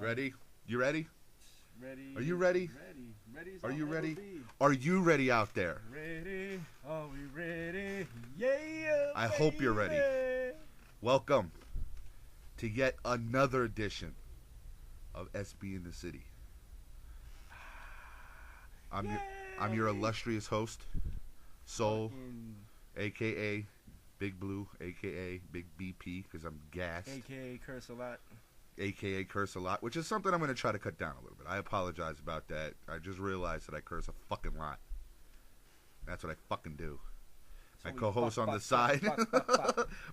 Ready? You ready? Ready. Are you ready? Ready. Ready as Are I'll you ever ready? be. Are you ready out there? Ready. Are we ready? Yeah. I hope you're ready. baby. Welcome to yet another edition of SB in the City. I'm your illustrious host, Soul, Fucking A.K.A. Big Blue, A.K.A. Big BP, because I'm gassed, A.K.A. curse a lot. A.K.A. curse a lot, which is something I'm going to try to cut down a little bit. I apologize about that. I just realized that I curse a fucking lot. That's what I fucking do. My co-host on the side.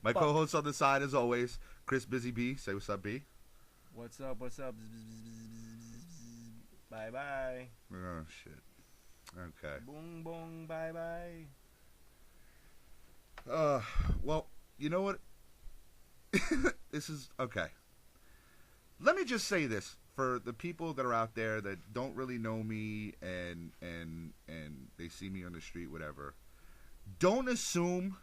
My co-host on the side, as always, Chris Busy B. Say what's up, B. What's up? What's up? Bye bye. Oh, shit. Okay. Boom boom. Bye bye. Well, you know what? This is okay. Let me just say this for the people that are out there that don't really know me and they see me on the street, whatever. Don't assume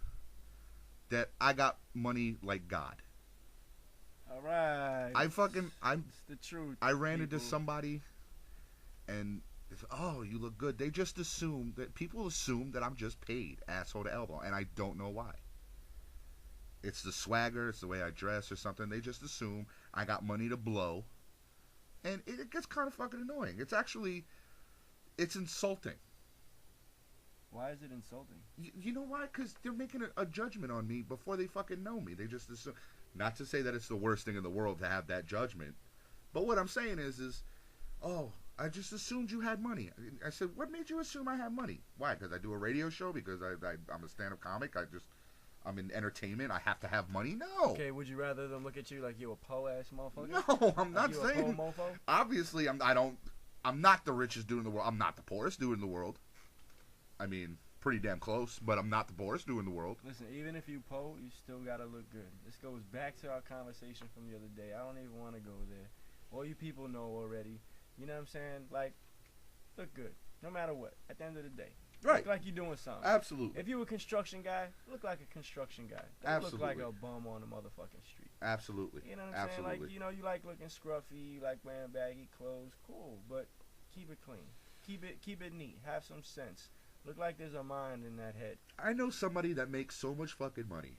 that I got money like God. All right. I'm It's the truth. I ran into people. somebody and it's, oh, you look good. They just assume that people assume that I'm just paid asshole to elbow, and I don't know why. It's the swagger, it's the way I dress or something. They just assume I got money to blow, and it gets kind of fucking annoying. It's insulting. Why is it insulting? You know why? Because they're making a judgment on me before they fucking know me. They just assume. Not to say that it's the worst thing in the world to have that judgment, but what I'm saying is, oh, I just assumed you had money. I said, what made you assume I had money? Why? Because I do a radio show? Because I'm a stand-up comic? I'm in entertainment? I have to have money? No. Okay, would you rather them look at you like you a po-ass motherfucker? No, I'm not you saying. A po-mofo? Obviously, I'm not the richest dude in the world. I'm not the poorest dude in the world. I mean, pretty damn close, but I'm not the poorest dude in the world. Listen, even if you po, you still gotta look good. This goes back to our conversation from the other day. I don't even want to go there. All you people know already. You know what I'm saying? Like, look good, no matter what. At the end of the day, Right. Look like you're doing something. Absolutely. If you a construction guy, look like a construction guy. Don't Absolutely. look like a bum on the motherfucking street. Absolutely. You know what I'm Absolutely. saying? Like, you know, you like looking scruffy, you like wearing baggy clothes. Cool, but keep it clean. Keep it neat. Have some sense. Look like there's a mind in that head. I know somebody that makes so much fucking money.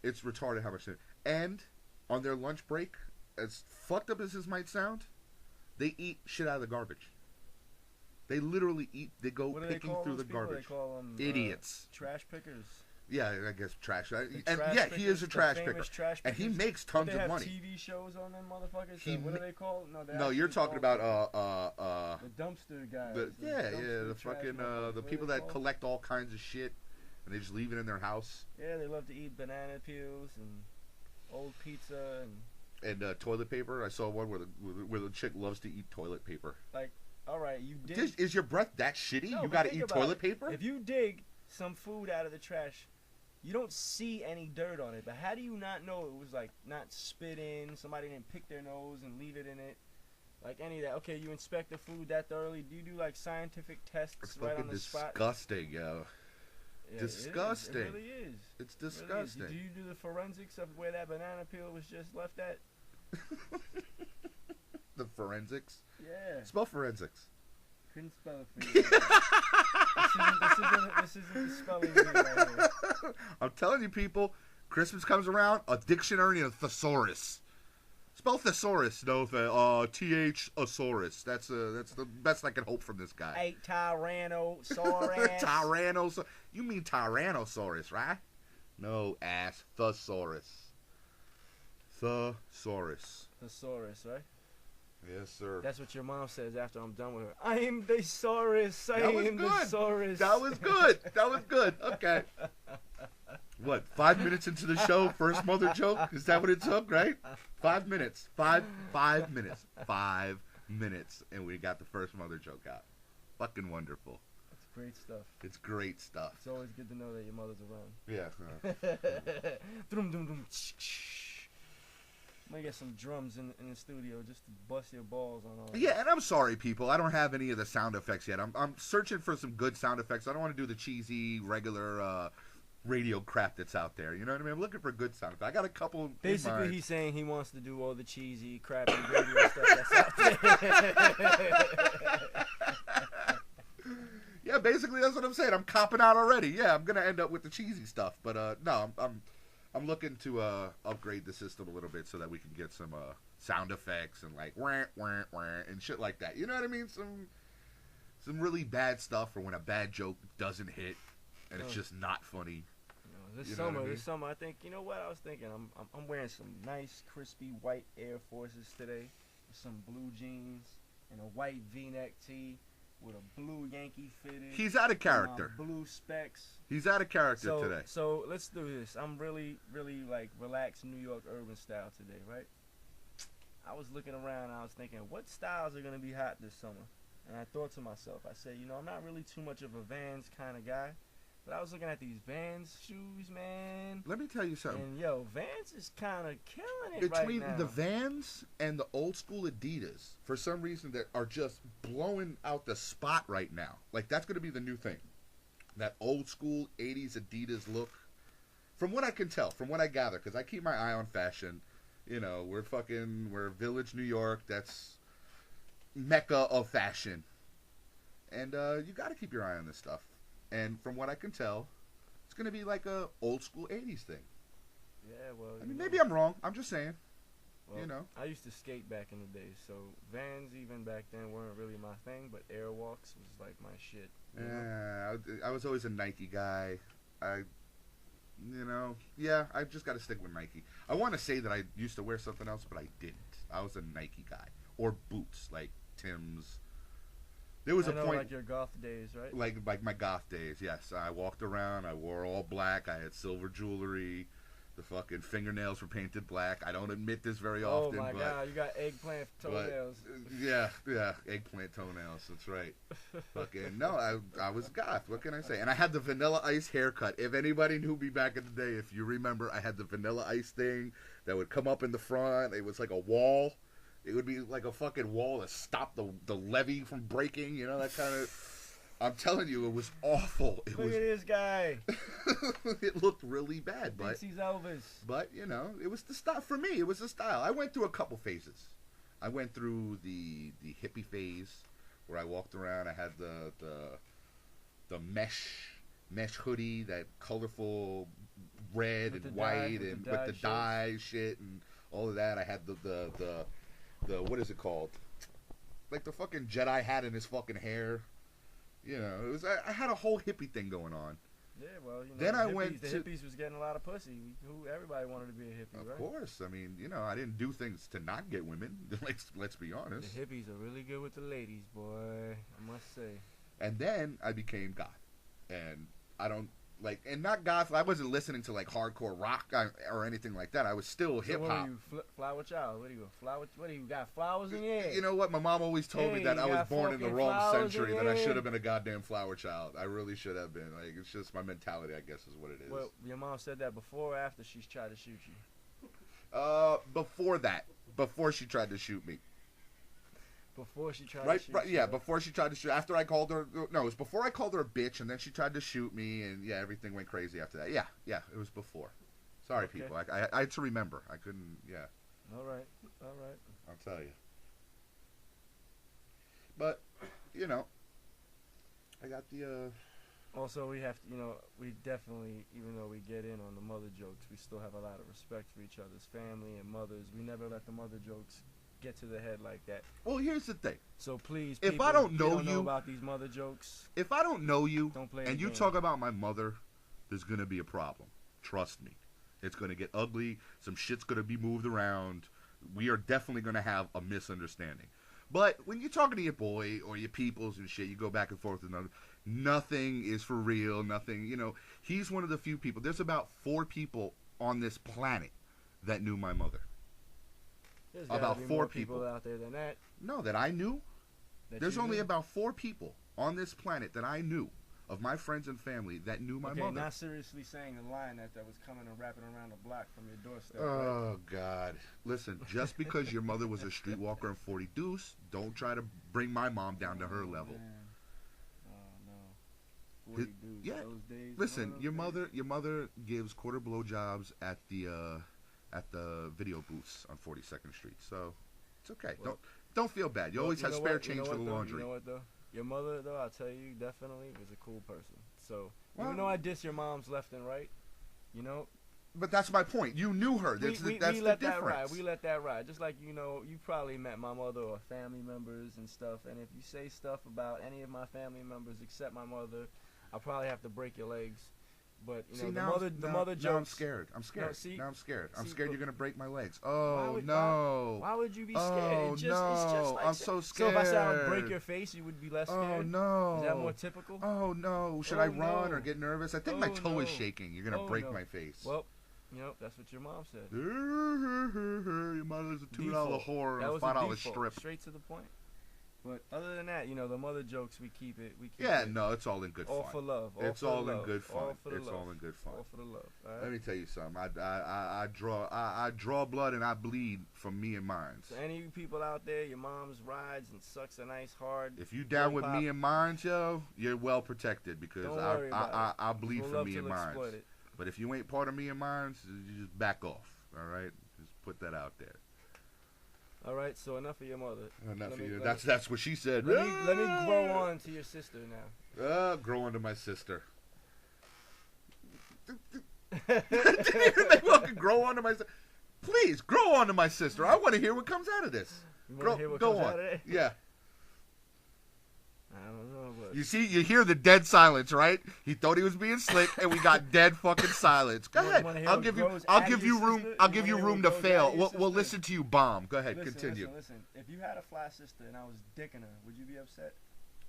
It's retarded how much. And on their lunch break, as fucked up as this might sound, they eat shit out of the garbage. They literally eat. They go What do picking they call through those the people? garbage. They call them Idiots. Trash pickers. Yeah, I guess trash. And Trash yeah, he is a pickers, trash the picker, famous trash and he pickers. makes Don't tons they of have money. TV shows on them motherfuckers. He What ma- are they called? No, No, you're talking about the dumpster guys. the dumpster the trash fucking motherfuckers. the What are people they that called? collect all kinds of shit, and they just leave it in their house. Yeah, they love to eat banana peels and old pizza and And toilet paper. I saw one where the chick loves to eat toilet paper. like. All right, you dig. Is your breath that shitty? No, You but gotta think eat about toilet it. paper? If you dig some food out of the trash, you don't see any dirt on it. But how do you not know it was like not spit in? Somebody didn't pick their nose and leave it in it. Like any of that. Okay, you inspect the food that thoroughly. Do you do like scientific tests It's right fucking on the spot? disgusting, yo. Yeah, disgusting. It really is. It's It really is. disgusting. Do you do the forensics of where that banana peel was just left at? The forensics. Yeah. Spell forensics. Couldn't spell it for you. This isn't the spelling bee right here. I'm telling you, people, Christmas comes around, a dictionary and a thesaurus. Spell thesaurus, no, T-H-asaurus. That's the best I can hope from this guy. Hey, Tyrannosaurus. Tyrannosaurus. You mean Tyrannosaurus, right? No, ass. Thesaurus. Thesaurus. Thesaurus, right? Yes, sir. That's what your mom says after I'm done with her. I am the Saurus. I That was am the good. Saurus. That was good. That was good. Okay. What, 5 minutes into the show, first mother joke? Is that what it took, right? 5 minutes. Five minutes. 5 minutes. And we got the first mother joke out. Fucking wonderful. That's great stuff. It's great stuff. It's always good to know that your mother's around. Yeah. Drum, dum, dum. I'm gonna get some drums in the studio just to bust your balls on all. Yeah, and I'm sorry, people. I don't have any of the sound effects yet. I'm searching for some good sound effects. I don't want to do the cheesy, regular radio crap that's out there. You know what I mean? I'm looking for good sound effects. I got a couple. Basically, he's saying he wants to do all the cheesy, crappy radio stuff that's out there. Yeah, basically that's what I'm saying. I'm copping out already. Yeah, I'm gonna end up with the cheesy stuff. But no, I'm looking to upgrade the system a little bit so that we can get some sound effects and like wah, wah, wah, and shit like that. You know what I mean? Some really bad stuff for when a bad joke doesn't hit and it's just not funny. This summer, I think, you know what I was thinking? I'm wearing some nice, crispy white Air Forces today with some blue jeans and a white V-neck tee with a blue Yankee fitted. He's out of character. Blue specs. He's out of character today. So let's do this. I'm really, really like relaxed New York urban style today, right? I was looking around and I was thinking, what styles are going to be hot this summer? And I thought to myself, I said, I'm not really too much of a Vans kind of guy. But I was looking at these Vans shoes, man. Let me tell you something. And, Vans is kind of killing it Between right now. the Vans and the old school Adidas, for some reason, that are just blowing out the spot right now. Like, that's going to be the new thing. That old school 80s Adidas look. From what I can tell, from what I gather, because I keep my eye on fashion. We're Village, New York. That's Mecca of fashion. And you got to keep your eye on this stuff. And from what I can tell, it's going to be like a old school 80s thing. Yeah, well, I mean, maybe I'm wrong. I'm just saying. Well, I used to skate back in the day, so Vans even back then weren't really my thing, but Airwalks was like my shit. Yeah, I was always a Nike guy. I just got to stick with Nike. I want to say that I used to wear something else, but I didn't. I was a Nike guy. Or boots, like Tim's. There was a point, like your goth days, right? Like my goth days, yes. I walked around. I wore all black. I had silver jewelry. The fucking fingernails were painted black. I don't admit this very often. Oh my god, you got eggplant toenails. Yeah, eggplant toenails. That's right. Fucking no, I was goth. What can I say? And I had the Vanilla Ice haircut. If anybody knew me back in the day, if you remember, I had the Vanilla Ice thing that would come up in the front. It was like a wall. It would be like a fucking wall to stop the levee from breaking, that kind of... I'm telling you, it was awful. Look at this guy. It looked really bad, but... Thinks he's Elvis. But, it was the style. For me, it was the style. I went through a couple phases. I went through the hippie phase, where I walked around. I had the mesh hoodie, that colorful red and white, and with the dye shit and all of that. I had the what is it called? Like the fucking Jedi hat in his fucking hair. It was. I had a whole hippie thing going on. Yeah, well, then the hippies was getting a lot of pussy. Everybody wanted to be a hippie, right? Of course. I mean, I didn't do things to not get women. Let's be honest. The hippies are really good with the ladies, boy. I must say. And then I became goth, and I don't. And not goth. I wasn't listening to hardcore rock or anything like that. I was still hip hop. What are you, flower child? What are you, flower? What do you got? Flowers in your head? You know what? My mom always told me that I was born in the wrong century. That I should have been a goddamn flower child. I really should have been. It's just my mentality, I guess, is what it is. Well, your mom said that before or after she's tried to shoot you? Before that. Before she tried to shoot me. Before she tried to shoot you? Yeah, before she tried to shoot. After I called her... No, it was before I called her a bitch, and then she tried to shoot me, and yeah, everything went crazy after that. Yeah, it was before. Sorry, people. I had to remember. I couldn't... Yeah. All right. I'll tell you. But, I got the... Also, we have to, we definitely, even though we get in on the mother jokes, we still have a lot of respect for each other's family and mothers. We never let the mother jokes get to the head like that. Well, here's the thing. So please, if people, I don't know you about these mother jokes, if I don't know you, don't play and you talk about my mother, there's gonna be a problem. Trust me, it's gonna get ugly. Some shit's gonna be moved around. We are definitely gonna have a misunderstanding. But when you're talking to your boy or your peoples and shit, you go back and forth with nothing is for real. Nothing, He's one of the few people. There's about 4 people on this planet that knew my mother. There's about 4 people out there than that. No, that I knew. There's only about 4 people on this planet that I knew of my friends and family that knew my mother. Not seriously saying the line that was coming and wrapping around the block from your doorstep. Oh, right? God. Listen, just because your mother was a streetwalker and 40 deuce, don't try to bring my mom down to her level. Man. Oh, no. 40 dudes. Yeah. Those days. Listen, your mother gives quarter blowjobs at the video booths on 42nd Street, so it's okay. Well, don't feel bad. You always have spare change for the though? laundry. You know what though? Your mother though, I'll tell you, definitely was a cool person. So Well, even though I diss your moms left and right, you know. But that's my point. You knew her. That's we the let difference. that ride. We let that ride. Just like, you know, you probably met my mother or family members and stuff. And if you say stuff about any of my family members except my mother, I'll probably have to break your legs. But you know, the mother jokes. Now I'm scared. I'm scared. No, see, now I'm scared. I'm see, scared you're gonna break my legs. Oh would, no! Why would you be scared? Oh It's no! just like, I'm so scared. So if I said I'll break your face, you would be less scared. Oh no! Is that more typical? Oh no! Should I run or get nervous? I think my toe is shaking. You're gonna break my face. Well, you know, that's what your mom said. Your mother's a $2 whore and a $5 strip. Straight to the point. But other than that, you know, the mother jokes, we keep it. Yeah, no, it's all in good fun. All for love. It's all in good fun. It's all in good fun. All for the love. All right? Let me tell you something. I draw blood and I bleed from me and mine. So any of you people out there, your mom's rides and sucks a nice hard. If you down with me and mine, yo, you're well protected because I bleed from me and mine. But if you ain't part of me and mine, you just back off. All right, just put that out there. All right, so enough of your mother. Enough of you. That's what she said. Let me grow on to your sister now. Grow on to my sister. Didn't even make fucking grow on to my sister. Please, grow on to my sister. I want to hear what comes out of this. You want to hear what comes out of it? Yeah. I don't know, but you see, you hear the dead silence, right? He thought he was being slick, and we got dead fucking silence. Go ahead. I'll give you room to fail. We'll listen to you bomb. Go ahead, continue. Listen. If you had a fly sister and I was dicking her, would you be upset?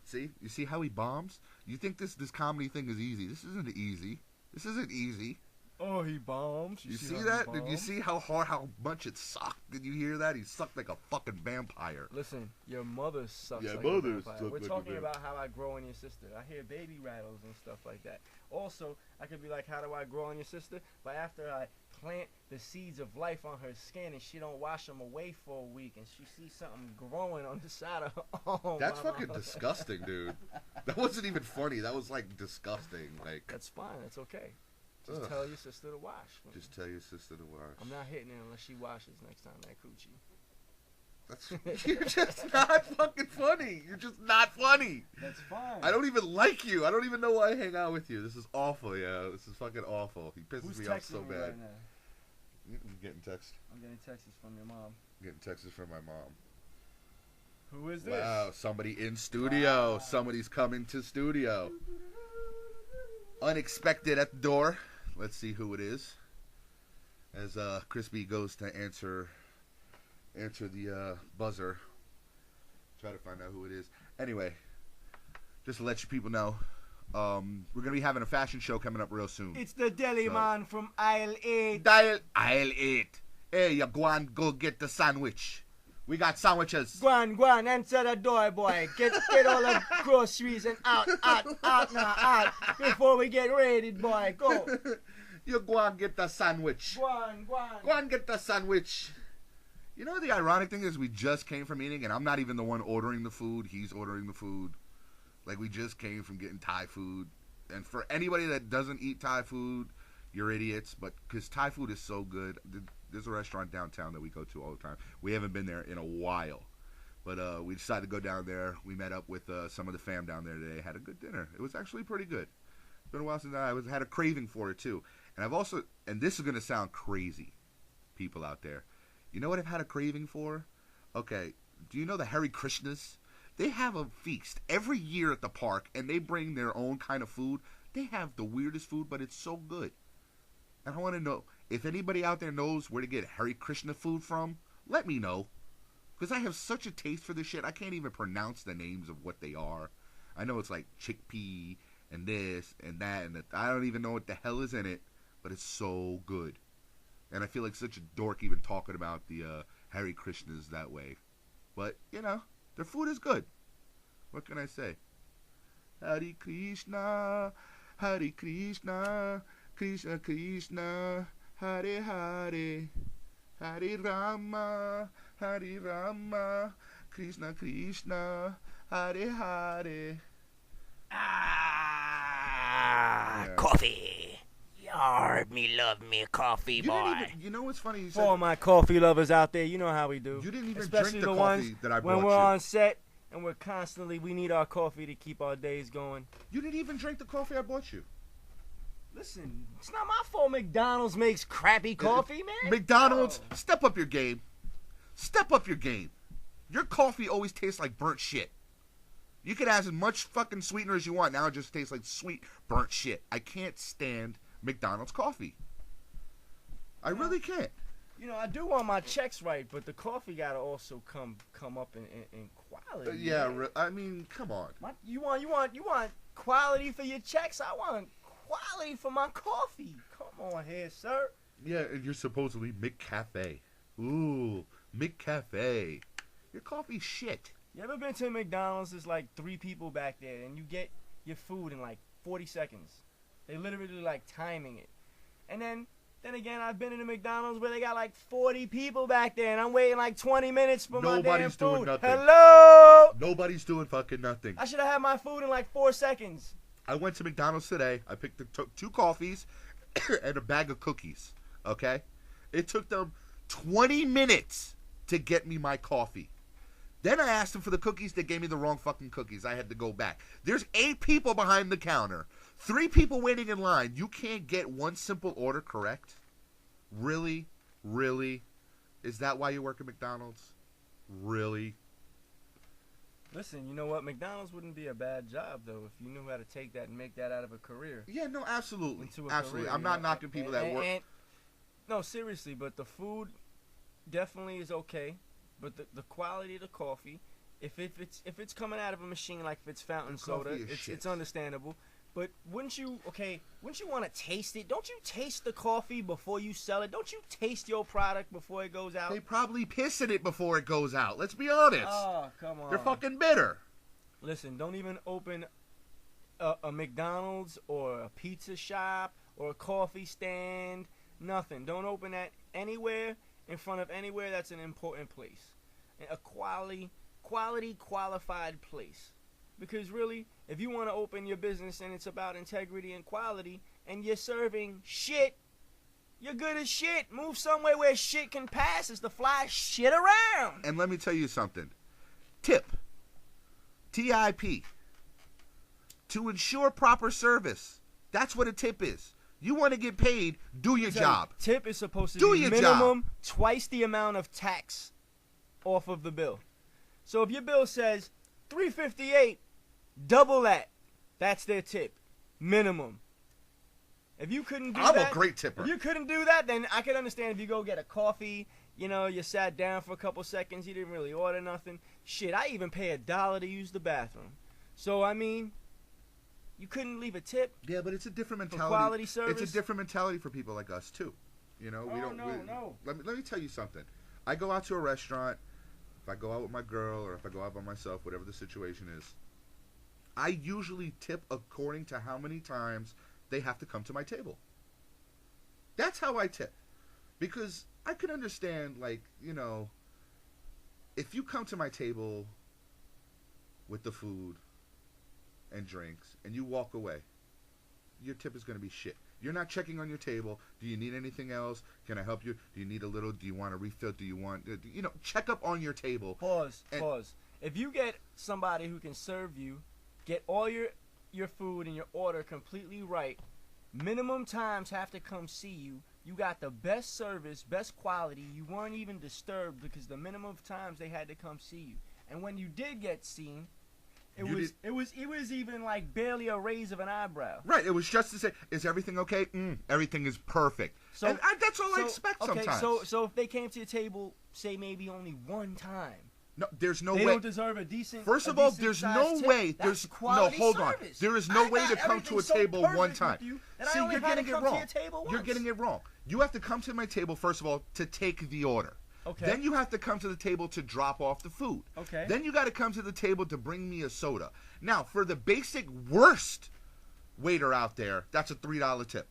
See, you see how he bombs? You think this comedy thing is easy? This isn't easy. This isn't easy. Oh, he bombs. You see that? Did you see how much it sucked? Did you hear that? He sucked like a fucking vampire. Listen, your mother sucks like a vampire. We're talking about how I grow on your sister. I hear baby rattles and stuff like that. Also, I could be like, how do I grow on your sister? But after I plant the seeds of life on her skin and she don't wash them away for a week and she sees something growing on the side of her arm. That's fucking disgusting, dude. That wasn't even funny. That was like disgusting. Like, that's fine. That's okay. Just tell your sister to wash. Just tell your sister to wash. I'm not hitting her unless she washes next time that coochie. You're just not fucking funny. You're just not funny. That's fine. I don't even like you. I don't even know why I hang out with you. This is awful, yeah. This is fucking awful. He pisses me off so bad. Right now? I'm getting text. I'm getting texts from your mom. I'm getting texts from my mom. Who is this? Wow, somebody in studio. Wow. Somebody's coming to studio. Unexpected at the door. Let's see who it is. As Crispy goes to answer the buzzer. Try to find out who it is. Anyway, just to let you people know, we're going to be having a fashion show coming up real soon. It's the deli man from aisle 8. Aisle 8. Hey, you go get the sandwich. We got sandwiches. Go on, enter the door, boy. Get all the groceries and out now, before we get raided, boy. Go. You go and get the sandwich. Go on. Go and get the sandwich. You know, the ironic thing is we just came from eating, and I'm not even the one ordering the food. He's ordering the food. Like, we just came from getting Thai food. And for anybody that doesn't eat Thai food, you're idiots. But because Thai food is so good. There's a restaurant downtown that we go to all the time. We haven't been there in a while. But we decided to go down there. We met up with some of the fam down there today. Had a good dinner. It was actually pretty good. It's been a while since I had a craving for it, too. And I've also, and this is going to sound crazy, people out there. You know what I've had a craving for? Okay, do you know the Hare Krishnas? They have a feast every year at the park, and they bring their own kind of food. They have the weirdest food, but it's so good. And I want to know, if anybody out there knows where to get Hare Krishna food from, let me know. Because I have such a taste for this shit, I can't even pronounce the names of what they are. I know it's like chickpea, and this, and that, and that. I don't even know what the hell is in it, but it's so good. And I feel like such a dork even talking about the Hare Krishnas that way. But, you know, their food is good. What can I say? Hare Krishna, Krishna Krishna, Hare Hare, Hare Rama, Krishna Krishna, Hare Hare. Ah! Yeah. Coffee. Yar, me love me coffee, You boy. didn't even, you know what's funny? You For all said my coffee lovers out there, you know how we do. you didn't even Especially drink the the coffee ones that I when brought we're you. on set and we need our coffee to keep our days going. You didn't even drink the coffee I bought you. Listen, it's not my fault McDonald's makes crappy coffee, man. McDonald's, No. step up your game. Step up your game. Your coffee always tastes like burnt shit. You could add as much fucking sweetener as you want. Now it just tastes like sweet, burnt shit. I can't stand McDonald's coffee. I really can't. You know, I do want my checks right, but the coffee gotta also come up in quality. Yeah, man. I mean, come on. You want quality for your checks? I want quality for my coffee. Come on here, sir. Yeah, and you're supposedly McCafe. Ooh, McCafe. Your coffee's shit. You ever been to McDonald's? There's like 3 people back there, and you get your food in like 40 seconds. They literally like timing it. And then again, I've been in a McDonald's where they got like 40 people back there, and I'm waiting like 20 minutes for my damn Nobody's food. doing nothing. Hello? Nobody's doing fucking nothing. I should have had my food in like 4 seconds. I went to McDonald's today. I picked 2 coffees and a bag of cookies. Okay? It took them 20 minutes to get me my coffee. Then I asked them for the cookies. They gave me the wrong fucking cookies. I had to go back. There's 8 people behind the counter. 3 people waiting in line. You can't get one simple order correct? Really? Really? Is that why you work at McDonald's? Really? Listen, you know what? McDonald's wouldn't be a bad job, though, if you knew how to take that and make that out of a career. Yeah, no, absolutely. Into a Absolutely. career, I'm you not know? knocking people that work. No, seriously, but the food definitely is okay. But the quality of the coffee, if it's coming out of a machine, like if it's fountain soda, coffee is shit. it's understandable. But wouldn't you want to taste it? Don't you taste the coffee before you sell it? Don't you taste your product before it goes out? They probably piss in it before it goes out. Let's be honest. Oh, come on. They're fucking bitter. Listen, don't even open a McDonald's or a pizza shop or a coffee stand. Nothing. Don't open that anywhere in front of anywhere that's an important place. A qualified place. Because really, if you want to open your business and it's about integrity and quality and you're serving shit, you're good as shit. Move somewhere where shit can pass is to fly shit around. And let me tell you something. Tip. TIP. To ensure proper service. That's what a tip is. You want to get paid, do your job. Tip is supposed to Do be your minimum twice the amount of tax off of the bill. So if your bill says $3.58, double that. That's their tip. Minimum. If you couldn't do I'm that, a great tipper. If you couldn't do that, then I could understand if you go get a coffee, you know, you sat down for a couple seconds, you didn't really order nothing. Shit, I even pay $1 to use the bathroom. So, I mean, you couldn't leave a tip. Yeah, but it's a different for mentality. quality service. It's a different mentality for people like us too. You know, we don't. No. Let me tell you something. I go out to a restaurant. If I go out with my girl or if I go out by myself, whatever the situation is, I usually tip according to how many times they have to come to my table. That's how I tip. Because I can understand, like, you know, if you come to my table with the food and drinks and you walk away, your tip is going to be shit. You're not checking on your table. Do you need anything else? Can I help you? Do you need a little? Do you want a refill? Do you want, you know, check up on your table. Pause. If you get somebody who can serve you, get all your food and your order completely right, minimum times have to come see you. You got the best service, best quality. You weren't even disturbed because the minimum times they had to come see you. And when you did get seen, it was even like barely a raise of an eyebrow. Right. It was just to say, is everything okay? Everything is perfect. So and that's all I expect sometimes. So if they came to your table, say maybe only one time, no, there's no they way. don't deserve a decent. First of all, there's no way. There's no. Hold on. There is no way to come to a table one time. See, you're getting it wrong. You're getting it wrong. You have to come to my table first of all to take the order. Okay. Then you have to come to the table to drop off the food. Okay. Then you got to come to the table to bring me a soda. Now, for the basic worst waiter out there, that's a $3 tip.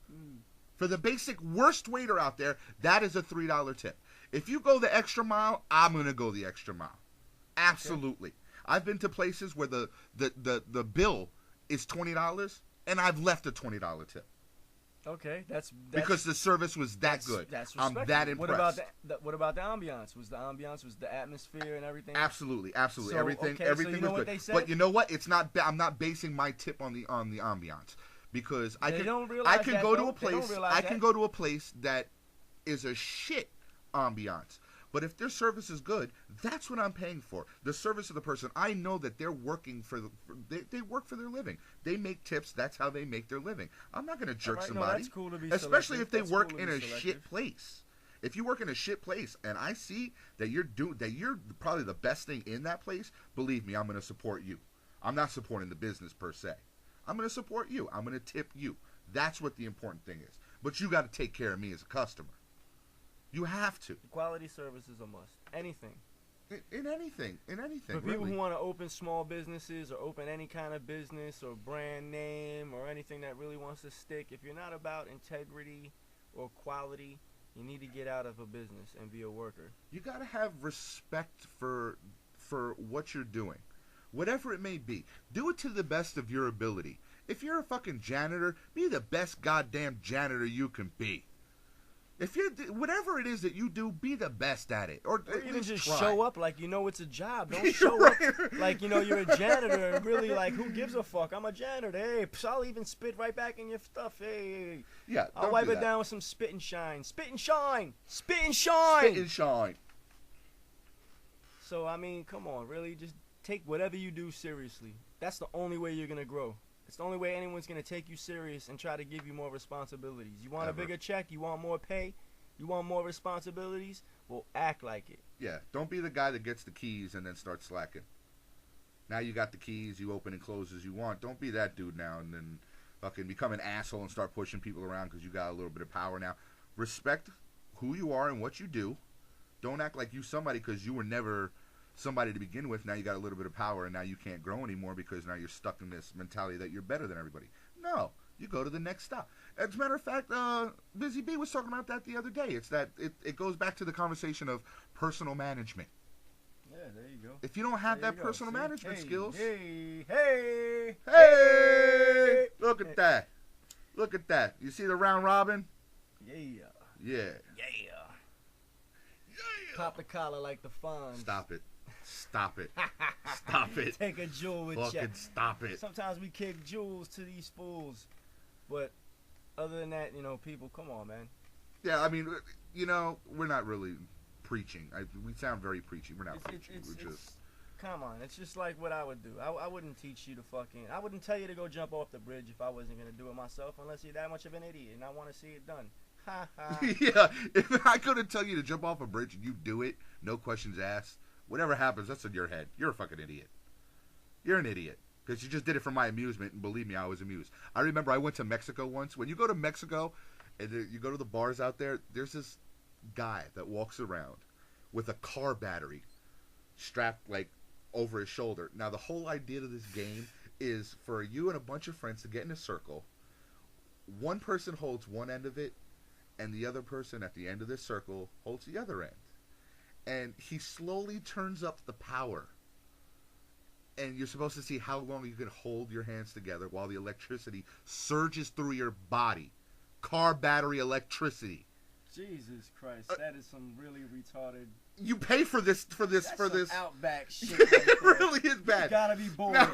For the basic worst waiter out there, that is a $3 tip. If you go the extra mile, I'm going to go the extra mile. Absolutely. Okay. I've been to places where the bill is $20 and I've left a $20 tip. Okay, that's Because the service was that good. That's I'm respectable. that impressed. What about the ambiance? Was the atmosphere and everything? Absolutely. So, Everything okay, so you know was what good. they said? But you know what? It's not. I'm not basing my tip on the ambiance, because I can go to a place that is a shit ambiance. But if their service is good, that's what I'm paying for. The service of the person. I know that they're working they work for their living. They make tips. That's how they make their living. I'm not going to jerk somebody. No, that's cool to be especially selective. if they That's work cool to in be a selective. shit place. If you work in a shit place and I see that you're probably the best thing in that place, believe me, I'm going to support you. I'm not supporting the business per se. I'm going to support you. I'm going to tip you. That's what the important thing is. But you got to take care of me as a customer. You have to. Quality service is a must. Anything. In anything. For people who want to open small businesses or open any kind of business or brand name or anything that really wants to stick, if you're not about integrity or quality, you need to get out of a business and be a worker. You got to have respect for what you're doing. Whatever it may be. Do it to the best of your ability. If you're a fucking janitor, be the best goddamn janitor you can be. If you're whatever it is that you do, be the best at it, or even just try. show up like you know it's a job. Don't show up like you know you're a janitor and really like who gives a fuck? I'm a janitor. Hey, I'll even spit right back in your stuff. Hey, yeah, I'll wipe it down with some spit and shine. Spit and shine. Spit and shine. Spit and shine. So I mean, come on, really, just take whatever you do seriously. That's the only way you're gonna grow. It's the only way anyone's going to take you serious and try to give you more responsibilities. You want a bigger check? You want more pay? You want more responsibilities? Well, act like it. Yeah, don't be the guy that gets the keys and then starts slacking. Now you got the keys, you open and close as you want. Don't be that dude now and then fucking become an asshole and start pushing people around because you got a little bit of power now. Respect who you are and what you do. Don't act like you somebody because you were never somebody to begin with. Now you got a little bit of power and now you can't grow anymore because now you're stuck in this mentality that you're better than everybody. No, you go to the next stop. As a matter of fact, Busy B was talking about that the other day. It's that it goes back to the conversation of personal management. Yeah, there you go. If you don't have that personal management skills, hey, look at that, look at that. You see the round robin? Yeah. Pop the collar like the Fonz. Stop it. Stop it. Stop it. Take a jewel with Fucking you. stop it. Sometimes we kick jewels to these fools. But other than that, you know, people, come on, man. Yeah, I mean, you know, we're not really preaching. We sound very preachy. We're not preaching. Come on. It's just like what I would do. I wouldn't teach you to I wouldn't tell you to go jump off the bridge if I wasn't going to do it myself unless you're that much of an idiot and I want to see it done. Ha ha. Yeah, if I couldn't tell you to jump off a bridge and you do it, no questions asked, whatever happens, that's in your head. You're a fucking idiot. You're an idiot. Because you just did it for my amusement, and believe me, I was amused. I remember I went to Mexico once. When you go to Mexico, and you go to the bars out there, there's this guy that walks around with a car battery strapped, like, over his shoulder. Now, the whole idea of this game is for you and a bunch of friends to get in a circle. One person holds one end of it, and the other person at the end of this circle holds the other end. And he slowly turns up the power. And you're supposed to see how long you can hold your hands together while the electricity surges through your body. Car battery electricity. Jesus Christ, that is some really retarded. You pay for this. Some outback shit. It really is bad. You gotta be bored. Now,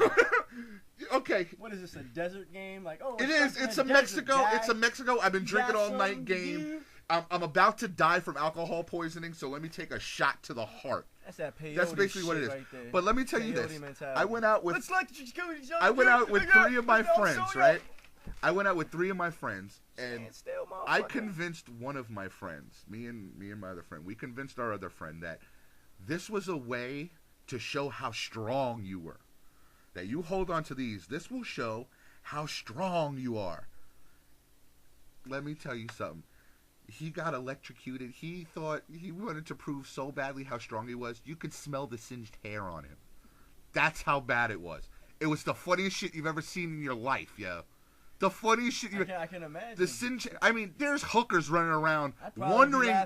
okay. What is this? A desert game? Like, oh, it is. It's a Mexico. It's a Mexico. I've been drinking all night game. I'm about to die from alcohol poisoning, so let me take a shot to the heart. That's that peyote. That's basically what it is. Right there. But let me tell you this. Mentality. I went out with. It's like I went out with 3 of my friends, right? I went out with 3 of my friends, and I convinced one of my friends, me and my other friend, we convinced our other friend that this was a way to show how strong you were. That you hold on to these. This will show how strong you are. Let me tell you something. He got electrocuted. He thought he wanted to prove so badly how strong he was. You could smell the singed hair on him. That's how bad it was. It was the funniest shit you've ever seen in your life, yo. The funniest shit I can imagine. The singed. I mean, there's hookers running around wondering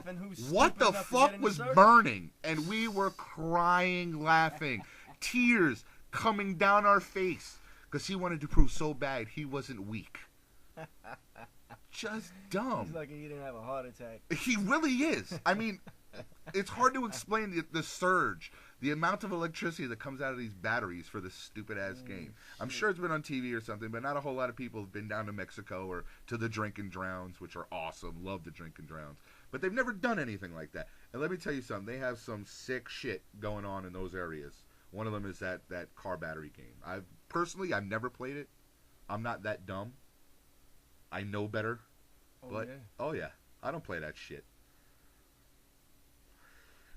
what the fuck was burning, and we were crying, laughing, tears coming down our face, because he wanted to prove so bad he wasn't weak. Just dumb. He's lucky he didn't have a heart attack. He really is. I mean, it's hard to explain the surge, the amount of electricity that comes out of these batteries for this stupid-ass game. I'm sure it's been on TV or something, but not a whole lot of people have been down to Mexico or to the Drink and Drowns, which are awesome. Love the Drink and Drowns. But they've never done anything like that. And let me tell you something. They have some sick shit going on in those areas. One of them is that car battery game. I've never played it. I'm not that dumb. I know better. Oh yeah, I don't play that shit.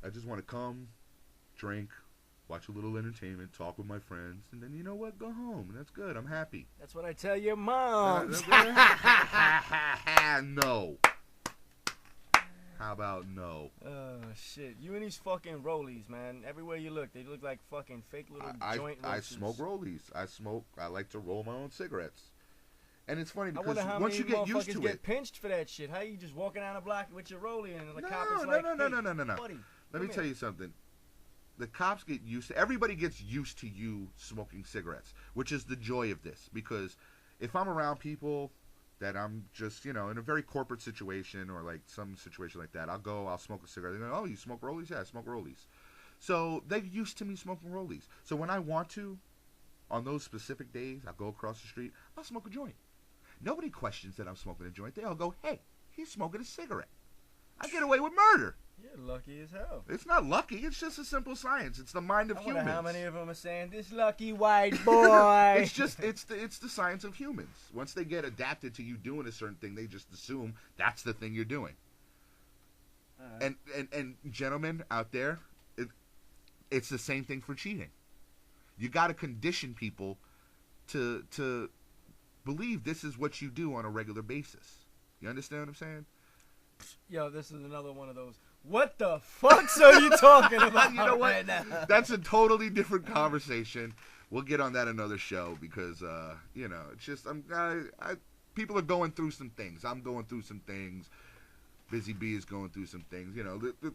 I just want to come, drink, watch a little entertainment, talk with my friends, and then you know what? Go home. That's good. I'm happy. That's what I tell your mom. No. How about no? Oh shit! You and these fucking rollies, man. Everywhere you look, they look like fucking fake little joint roaches. I smoke rollies. I like to roll my own cigarettes. And it's funny because how once many you get used to get it, pinched for that shit. How you just walking down the block with your rollie and the cop is no. buddy, Let me tell you something. The cops get used to. Everybody gets used to you smoking cigarettes, which is the joy of this. Because if I'm around people that I'm just, in a very corporate situation or like some situation like that, I'll smoke a cigarette. They go, "Oh, you smoke rollies?" Yeah, I smoke rollies. So they're used to me smoking rollies. So when I want to, on those specific days, I'll go across the street. I'll smoke a joint. Nobody questions that I'm smoking a joint. They all go, "Hey, he's smoking a cigarette." I get away with murder. You're lucky as hell. It's not lucky. It's just a simple science. It's the mind of humans. How many of them are saying this lucky white boy? it's the science of humans. Once they get adapted to you doing a certain thing, they just assume that's the thing you're doing. Right. And gentlemen out there, it's the same thing for cheating. You got to condition people to believe this is what you do on a regular basis. You understand what I'm saying? Yo, this is another one of those. What the fucks are you talking about? You know what? Right now? That's a totally different conversation. We'll get on that another show because it's just people are going through some things. I'm going through some things. Busy Bee is going through some things.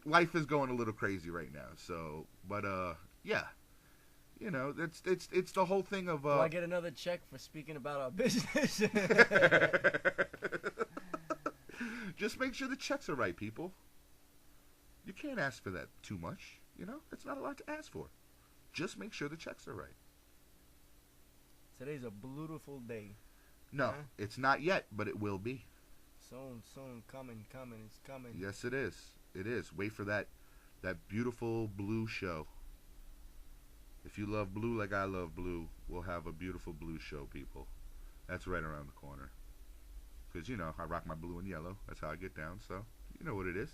Life is going a little crazy right now. So, but yeah. It's the whole thing of. Do I get another check for speaking about our business? Just make sure the checks are right, people. You can't ask for that too much. It's not a lot to ask for. Just make sure the checks are right. Today's a beautiful day. No, it's not yet, but it will be. Soon, coming, it's coming. Yes, it is. It is. Wait for that beautiful blue show. If you love blue like I love blue, we'll have a beautiful blue show, people. That's right around the corner. Because, I rock my blue and yellow. That's how I get down, so you know what it is.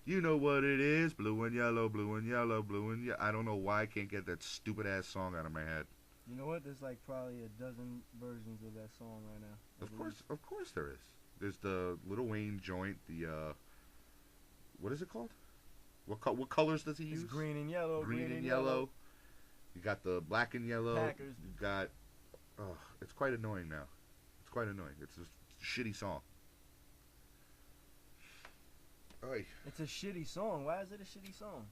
You know what it is. Blue and yellow, blue and yellow, blue and yellow. I don't know why I can't get that stupid-ass song out of my head. You know what? There's like probably a dozen versions of that song right now. Of course there is. There's the Lil Wayne joint, what is it called? What colors does he use? It's green and yellow. Green and yellow. You got the black and yellow. Packers. You got, it's quite annoying now. It's quite annoying. It's a shitty song. Oy. It's a shitty song. Why is it a shitty song?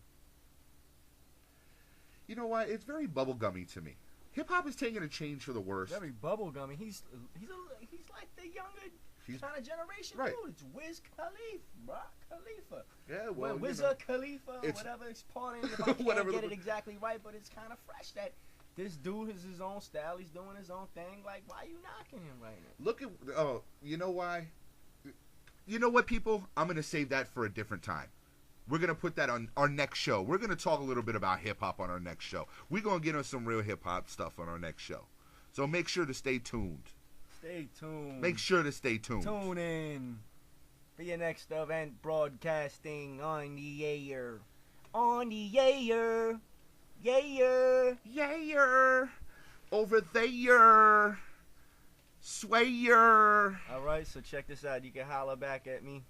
You know why? It's very bubblegummy to me. Hip hop is taking a change for the worse. Very bubblegummy. He's like the younger kind of generation, right. Dude. It's Wiz Khalifa. Yeah, well, Wiz Khalifa, whatever. It's partying. If I can't get it exactly right, but it's kind of fresh that this dude has his own style. He's doing his own thing. Like, why are you knocking him right now? Look at, you know why? You know what, people? I'm going to save that for a different time. We're going to put that on our next show. We're going to talk a little bit about hip-hop on our next show. We're going to get on some real hip-hop stuff on our next show. So make sure to stay tuned. Stay tuned. Make sure to stay tuned. Tune in for your next event broadcasting on the air. On the air. Yeah. Yeah. Over there. Swayer. Alright, so check this out. You can holler back at me.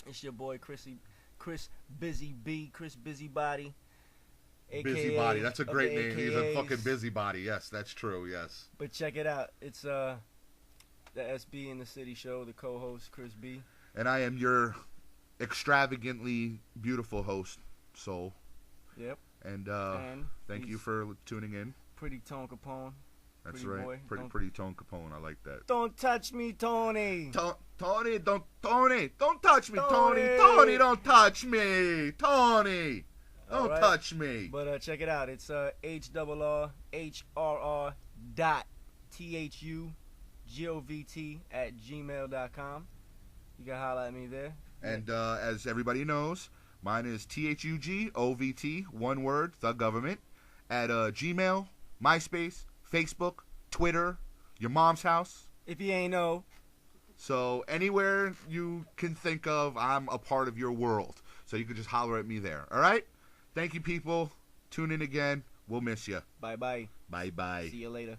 It's your boy Chris Busy B, Chris Busybody. A.K.A. Busybody, that's a great name. AKAs. He's a fucking busybody. Yes, that's true, yes. But check it out. It's the SB in the City show, the co-host, Chris B. And I am your extravagantly beautiful host, Soul. Yep. And thank you for tuning in. Pretty Tonka Pone. That's Pretty right. boy. Pretty Tone Capone. I like that. Don't touch me, Tony. Tony, don't touch me, Tony. Tony. Tony, don't touch me, Tony. Don't Alright. touch me. But check it out. It's HRR.THUGOVT@gmail.com. You can holler at me there. And as everybody knows, mine is THUGOVT, one word, Thug Government, at Gmail, MySpace, Facebook, Twitter, your mom's house. If you ain't know. So anywhere you can think of, I'm a part of your world. So you can just holler at me there. All right? Thank you, people. Tune in again. We'll miss you. Bye-bye. Bye-bye. See you later.